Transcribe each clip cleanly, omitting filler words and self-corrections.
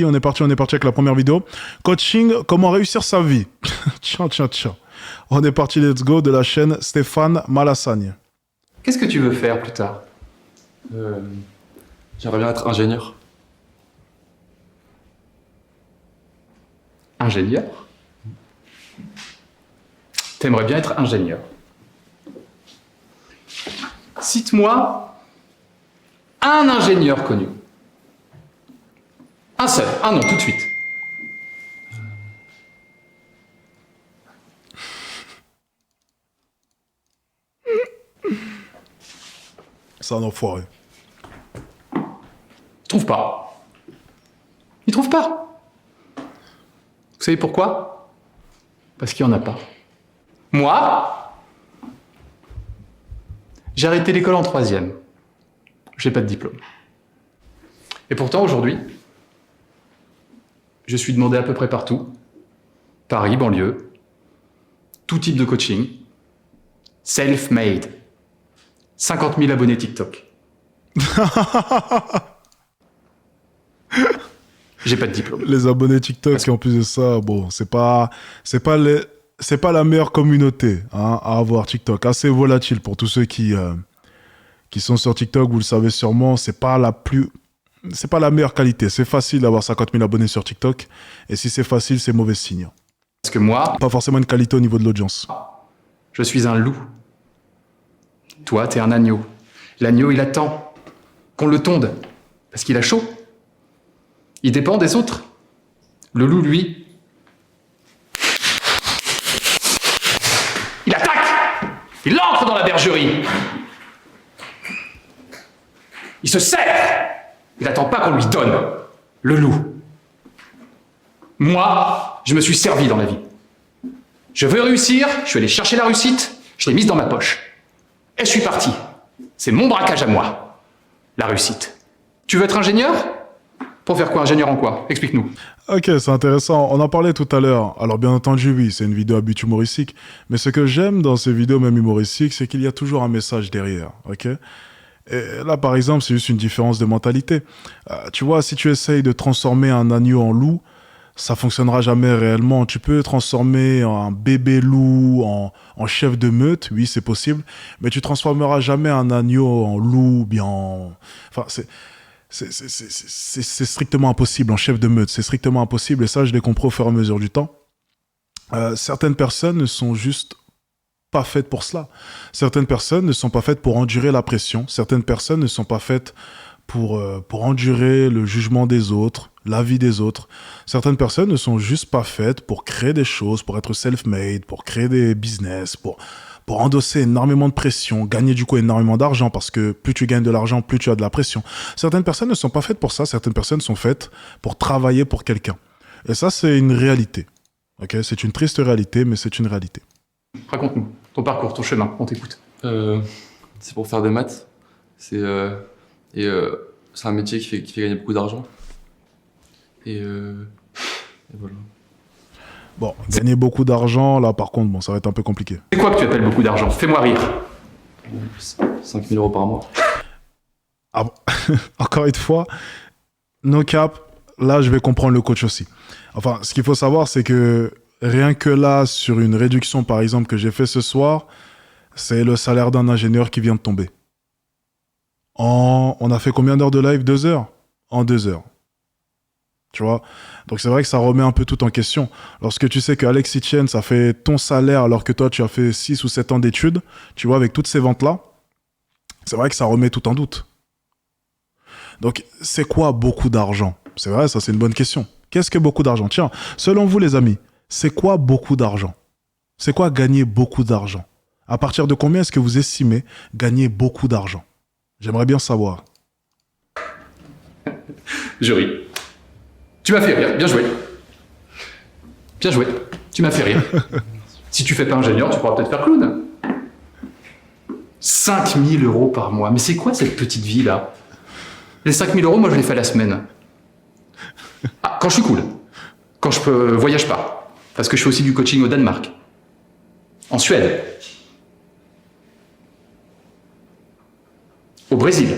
On est parti avec la première vidéo. Coaching, comment réussir sa vie. Tiens. On est parti, let's go, de la chaîne Stéphane Malassagne. Qu'est-ce que tu veux faire plus tard? J'aimerais bien être ingénieur. Ingénieur? T'aimerais bien être ingénieur. Cite-moi un ingénieur connu. Un seul, un nom, tout de suite. C'est un enfoiré. Il trouve pas. Il trouve pas. Vous savez pourquoi? Parce qu'il n'y en a pas. Moi, j'ai arrêté l'école en 3e. J'ai pas de diplôme. Et pourtant, aujourd'hui, je suis demandé à peu près partout. Paris, banlieue, tout type de coaching, self-made, 50 000 abonnés TikTok. J'ai pas de diplôme. Les abonnés TikTok, et en plus de ça, bon, c'est pas la meilleure communauté hein, à avoir TikTok. Assez volatile pour tous ceux qui sont sur TikTok, vous le savez sûrement, c'est pas la meilleure qualité. C'est facile d'avoir 50 000 abonnés sur TikTok, et si c'est facile, c'est mauvais signe. Parce que moi, Pas forcément une qualité au niveau de l'audience. je suis un loup. Toi, t'es un agneau. L'agneau, il attend qu'on le tonde, parce qu'il a chaud. Il dépend des autres. Le loup, lui, il attaque. Il entre dans la bergerie. Il se sert. Il n'attend pas qu'on lui donne. Le loup. Moi, je me suis servi dans la vie. Je veux réussir, je suis allé chercher la réussite, je l'ai mise dans ma poche. Et je suis parti. C'est mon braquage à moi. La réussite. Tu veux être ingénieur? Pour faire quoi? Ingénieur en quoi? Explique-nous. Ok, c'est intéressant. On en parlait tout à l'heure. Alors bien entendu, oui, c'est une vidéo à but humoristique. Mais ce que j'aime dans ces vidéos même humoristiques, c'est qu'il y a toujours un message derrière. Ok. Et là, par exemple, c'est juste une différence de mentalité. Tu vois, si tu essayes de transformer un agneau en loup, ça fonctionnera jamais réellement. Tu peux transformer un bébé loup en chef de meute, oui, c'est possible. Mais tu transformeras jamais un agneau en loup, bien Enfin, c'est strictement impossible en chef de meute. C'est strictement impossible. Et ça, je l'ai compris au fur et à mesure du temps. Certaines personnes ne sont juste pas faites pour cela. Certaines personnes ne sont pas faites pour endurer la pression. Certaines personnes ne sont pas faites pour endurer le jugement des autres, l'avis des autres. Certaines personnes ne sont juste pas faites pour créer des choses, pour être self-made, pour créer des business, pour endosser énormément de pression, gagner du coup énormément d'argent, parce que plus tu gagnes de l'argent, plus tu as de la pression. Certaines personnes ne sont pas faites pour ça, certaines personnes sont faites pour travailler pour quelqu'un. Et ça, c'est une réalité. Okay, c'est une triste réalité, mais c'est une réalité. Raconte-nous ton parcours, ton chemin, on t'écoute. C'est pour faire des maths. C'est un métier qui fait gagner beaucoup d'argent. Et voilà. Bon, gagner beaucoup d'argent, là par contre, bon, ça va être un peu compliqué. C'est quoi que tu appelles beaucoup d'argent? Fais-moi rire. 5 000 € par mois. Ah bon. Encore une fois, no cap, là je vais comprendre le coach aussi. Enfin, ce qu'il faut savoir, c'est que rien que là, sur une réduction par exemple que j'ai fait ce soir, c'est le salaire d'un ingénieur qui vient de tomber. On a fait combien d'heures de live? 2 heures? En 2 heures. Tu vois? Donc c'est vrai que ça remet un peu tout en question. Lorsque tu sais qu'Alex Etienne, ça fait ton salaire alors que toi tu as fait 6 ou 7 ans d'études, tu vois, avec toutes ces ventes-là, c'est vrai que ça remet tout en doute. Donc c'est quoi beaucoup d'argent? C'est vrai, ça c'est une bonne question. Qu'est-ce que beaucoup d'argent? Tiens, selon vous les amis, c'est quoi beaucoup d'argent? C'est quoi gagner beaucoup d'argent? À partir de combien est-ce que vous estimez gagner beaucoup d'argent? J'aimerais bien savoir. Je ris. Tu m'as fait rire, bien joué. Bien joué, tu m'as fait rire. Si tu fais pas ingénieur, tu pourras peut-être faire clown. 5 000 € par mois, mais c'est quoi cette petite vie là? Les 5 000 €, moi je les fais la semaine. Ah, quand je suis cool. Quand je voyage pas. Parce que je fais aussi du coaching au Danemark. En Suède. Au Brésil.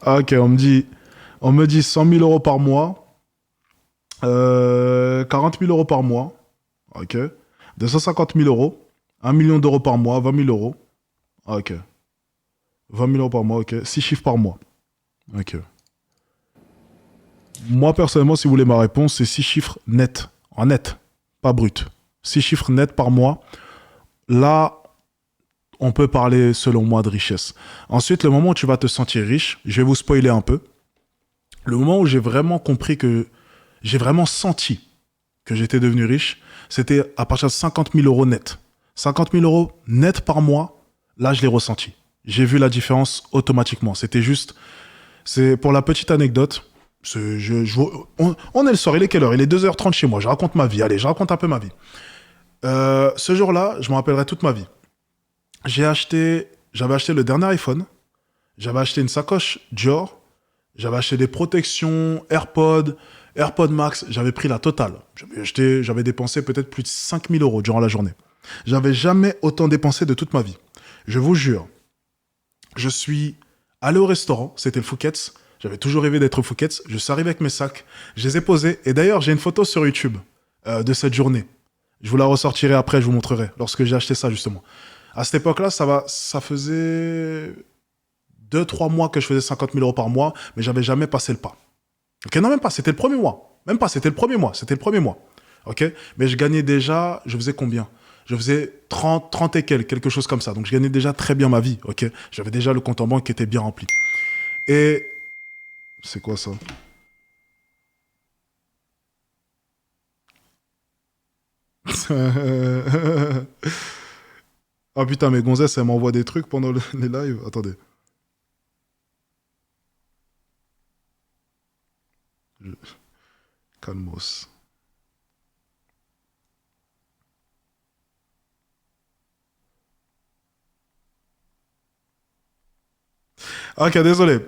Ah, ok, on me dit 100 000 € par mois. 40 000 euros par mois. Ok. 250 000 euros. 1 million d'euros par mois. 20 000 euros. Ok. 20 000 euros par mois. Ok. 6 chiffres par mois. Ok. Moi, personnellement, si vous voulez ma réponse, c'est 6 chiffres nets. En net. Pas brut. 6 chiffres nets par mois. Là, on peut parler, selon moi, de richesse. Ensuite, le moment où tu vas te sentir riche, je vais vous spoiler un peu. Le moment où j'ai vraiment compris que... J'ai vraiment senti que j'étais devenu riche, c'était à partir de 50 000 euros net. 50 000 euros net par mois, là, je l'ai ressenti. J'ai vu la différence automatiquement. C'était juste... C'est pour la petite anecdote. On est le soir, il est quelle heure? Il est 2h30 chez moi. Je raconte ma vie. Allez, je raconte un peu ma vie. Ce jour-là, je me rappellerai toute ma vie. J'avais acheté le dernier iPhone. J'avais acheté une sacoche Dior. J'avais acheté des protections, AirPods Max. J'avais pris la totale. J'avais dépensé peut-être plus de 5 000 euros durant la journée. J'avais jamais autant dépensé de toute ma vie. Je vous jure. Je suis allé au restaurant. C'était le Fouquet's. J'avais toujours rêvé d'être au Fouquet's. Je suis arrivé avec mes sacs. Je les ai posés. Et d'ailleurs, j'ai une photo sur YouTube de cette journée. Je vous la ressortirai après, je vous montrerai. Lorsque j'ai acheté ça, justement. À cette époque-là, ça faisait 2-3 mois que je faisais 50 000 euros par mois, mais j'avais jamais passé le pas. Ok, non, même pas, c'était le premier mois. Même pas, c'était le premier mois. Ok, mais je gagnais déjà, je faisais combien? Je faisais 30 et quelque chose comme ça. Donc je gagnais déjà très bien ma vie, ok. J'avais déjà le compte en banque qui était bien rempli. Et... C'est quoi ça? Ah putain, mes gonzesses, elles m'envoient des trucs pendant les lives. Attendez. Calmos. Ok, désolé.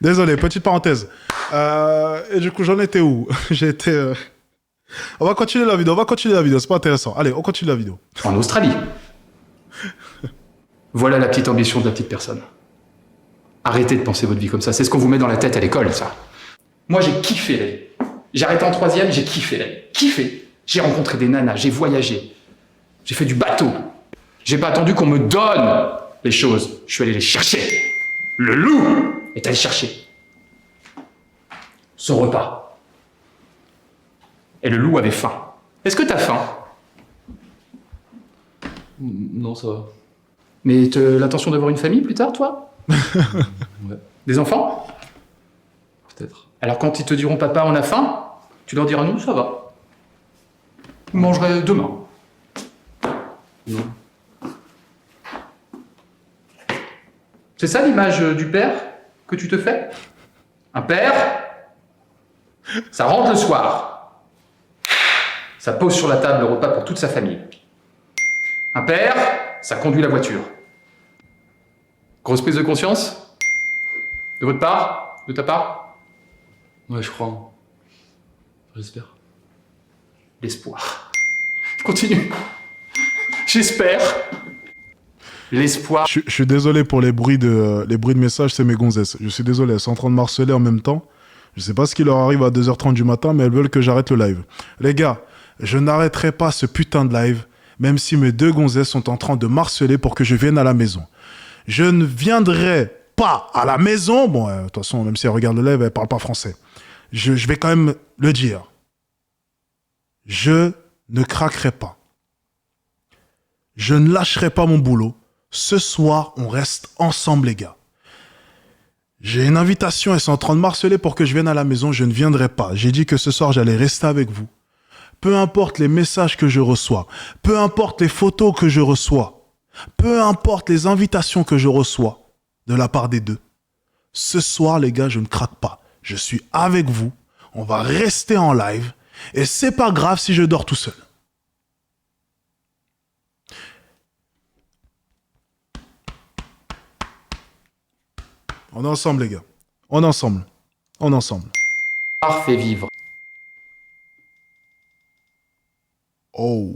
Désolé, petite parenthèse. Et du coup, j'en étais où? J'ai été... On va continuer la vidéo, c'est pas intéressant. Allez, on continue la vidéo. En Australie. Voilà la petite ambition de la petite personne. Arrêtez de penser votre vie comme ça. C'est ce qu'on vous met dans la tête à l'école, ça. Moi, j'ai kiffé la vie. J'ai arrêté en 3e, j'ai kiffé la vie. Kiffé. J'ai rencontré des nanas, j'ai voyagé. J'ai fait du bateau. J'ai pas attendu qu'on me donne les choses. Je suis allé les chercher. Le loup est allé chercher son repas. Et le loup avait faim. Est-ce que t'as faim? Non, ça va. Mais t'as l'intention d'avoir une famille plus tard, toi? Ouais, Des enfants? peut-être. Alors quand ils te diront papa, on a faim, tu leur diras non, ça va. Vous mangerez demain. Non. C'est ça l'image du père que tu te fais? Un père, ça rentre le soir. Ça pose sur la table le repas pour toute sa famille. Un père, ça conduit la voiture. Grosse prise de conscience? De votre part? De ta part? Ouais, je crois. Enfin, j'espère. L'espoir. Je continue. J'espère. L'espoir. Je suis désolé pour les bruits de messages, c'est mes gonzesses. Je suis désolé, elles sont en train de marceler en même temps. Je sais pas ce qui leur arrive à 2h30 du matin, mais elles veulent que j'arrête le live. Les gars, je n'arrêterai pas ce putain de live, même si mes deux gonzesses sont en train de marceler pour que je vienne à la maison. Je ne viendrai pas à la maison. Bon, de toute façon, même si elles regardent le live, elles parlent pas français. Je vais quand même le dire. Je ne craquerai pas. Je ne lâcherai pas mon boulot. Ce soir, on reste ensemble, les gars. J'ai une invitation, elles sont en train de marceler pour que je vienne à la maison, je ne viendrai pas. J'ai dit que ce soir, j'allais rester avec vous. Peu importe les messages que je reçois, peu importe les photos que je reçois, peu importe les invitations que je reçois de la part des deux. Ce soir, les gars, je ne craque pas. Je suis avec vous, on va rester en live, et c'est pas grave si je dors tout seul. On est ensemble, les gars. On est ensemble. On est ensemble. fait vivre. Oh.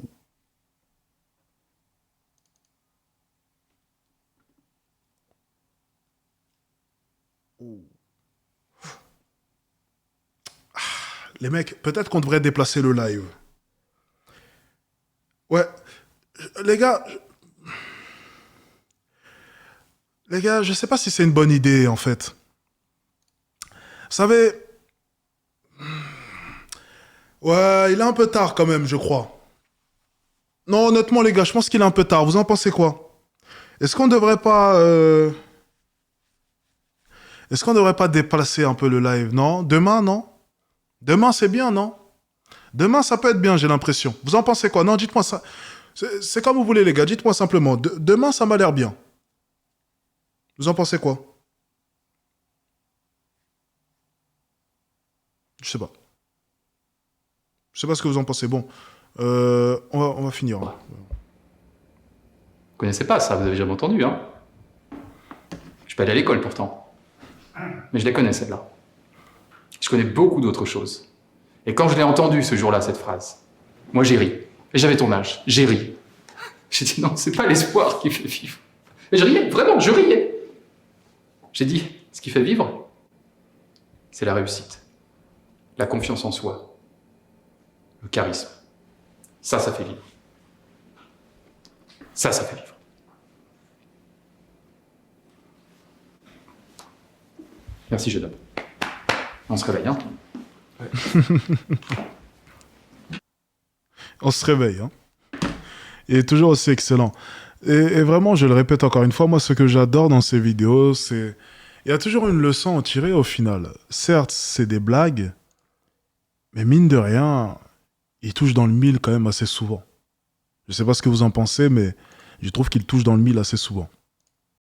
Les mecs, peut-être qu'on devrait déplacer le live. Ouais. Les gars... Les gars, je sais pas si c'est une bonne idée, en fait. Vous savez... Ouais, il est un peu tard quand même, je crois. Non, honnêtement, les gars, je pense qu'il est un peu tard. Vous en pensez quoi? Est-ce qu'on devrait pas... Est-ce qu'on devrait pas déplacer un peu le live? Non? Demain, non? Demain, c'est bien, non? Demain, ça peut être bien, j'ai l'impression. Vous en pensez quoi? Non, dites-moi ça. C'est comme vous voulez, les gars. Dites-moi simplement. Demain, ça m'a l'air bien. Vous en pensez quoi? Je sais pas. Je sais pas ce que vous en pensez. Bon, on va finir. Hein. Vous connaissez pas ça, vous avez jamais entendu, hein? Je suis pas allé à l'école pourtant. Mais je les connais, celle-là. Je connais beaucoup d'autres choses. Et quand je l'ai entendue ce jour-là, cette phrase, moi j'ai ri. Et j'avais ton âge, j'ai ri. J'ai dit non, c'est pas l'espoir qui fait vivre. Et je riais, vraiment, je riais. J'ai dit, ce qui fait vivre, c'est la réussite, la confiance en soi, le charisme. Ça fait vivre. Ça fait vivre. Merci, jeune homme. On se réveille, hein? On se réveille. Hein. Il est toujours aussi excellent. Et vraiment, je le répète encore une fois, moi, ce que j'adore dans ces vidéos, c'est... Il y a toujours une leçon à tirer au final. Certes, c'est des blagues, mais mine de rien, il touche dans le mille quand même assez souvent. Je sais pas ce que vous en pensez, mais je trouve qu'il touche dans le mille assez souvent.